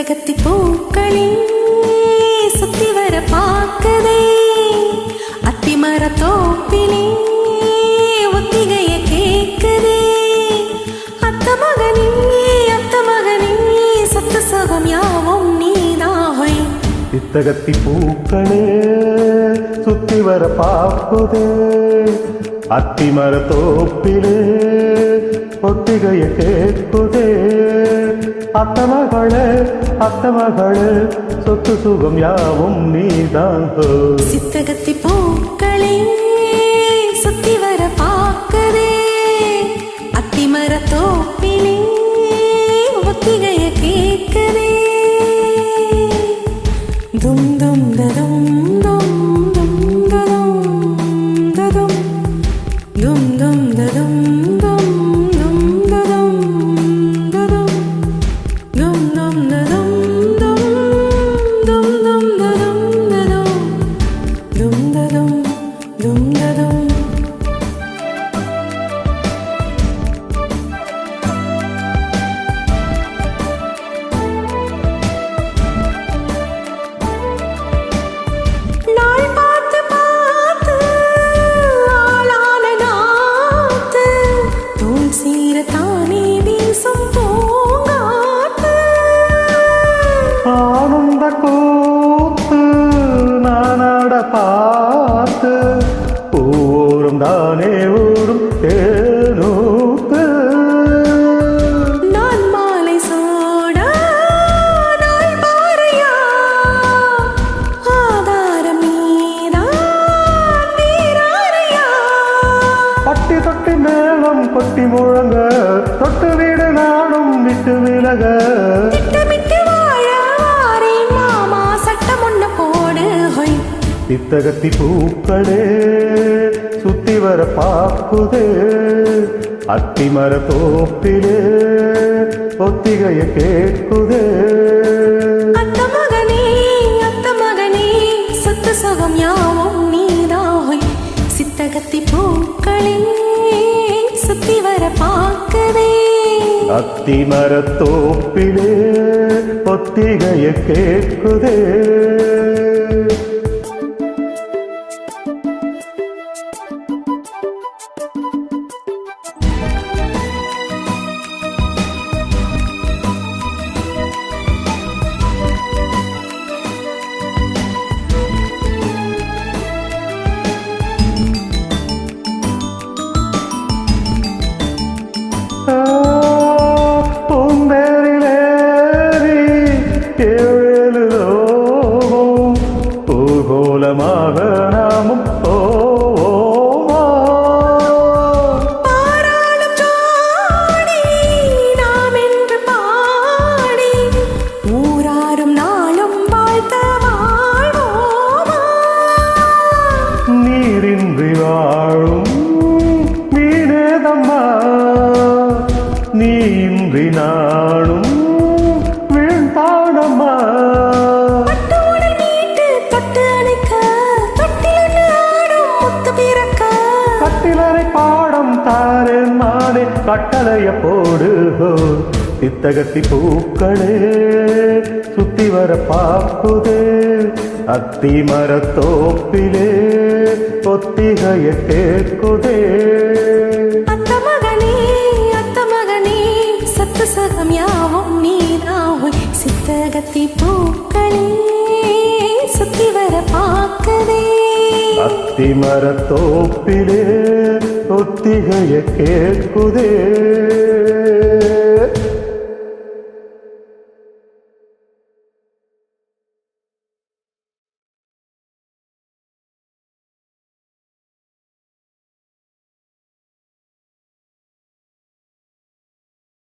சித்தகத்தி பூக்களே சுத்தி வர பார்க்குதே அத்திமர தோப்பிலே ஒத்திகைய கேக்குதே அத்த மகனே சத்து சகம் யாவும் நீதாய். சித்தகத்தி பூக்களே சுத்தி வர பார்க்குதே அத்திமர தோப்பிலே ஒத்திகைய கேட்குதே அத்த மகளே சொத்து சுகம் யாவும் நீதான். சித்தகத்தி பூக்களே சுத்தி வர பார்க்குதே அத்திமர தோப்பிலே ஒத்திகைய கேட்குதே. தும் தும் ததும் தும் தும் ததும் ததும் தும் தும் ததும் தும் தும் ததும் ததும் தும் தும் ததும் தும் தும் ததும் ததும் தும் ததும் தும் ததும். ஆனந்த கூத்து நானாட பார்த்து ஊரும் தானே ஊரும் தேனூத்து நான் மாலை சோட நாள் பாறையா ஆதாரம் நீதான் வீராரையா. பட்டி தொட்டி மேளம் கொட்டி முழங்க தொட்டு வீடு நாடும் விட்டு விலக சித்தகத்தி பூக்களே சுத்தி வர பார்க்குதே அத்திமர தோப்பிலே ஒத்திகைய கேட்குதே. அத்த மகனே சத்து சுகம் யாவும் நீதாய். சித்தகத்தி பூக்களே சுத்தி வர பார்க்குதே அத்திமர தோப்பிலே ஒத்திகைய கேட்குதே. ஊர்கோலமாக நாமும் பாராளும் ஜோடி நாம் என்று பாடி ஊராரும் நாளும் வாழ்த்த வாழ்வோமா. நீரின்றி வாழும் மீனேதம்மா நீன்றி நாளும் வீழ்பாடம்மா. கட்டிலரை பாடம் தாரே நானே கட்டளைய போடு. சித்தகத்தி பூக்களே சுத்தி வர பார்க்குதே அத்திமர தோப்பிலே ஒத்திகைய கேட்குதே. அத்த மகனே சத்து சகம் யாவும் நீதாய். சித்தகத்தி பூக்களே சுத்தி வர பார்க்குதே அத்திமர தோப்பிலே ஒத்திகைய கேட்குதே.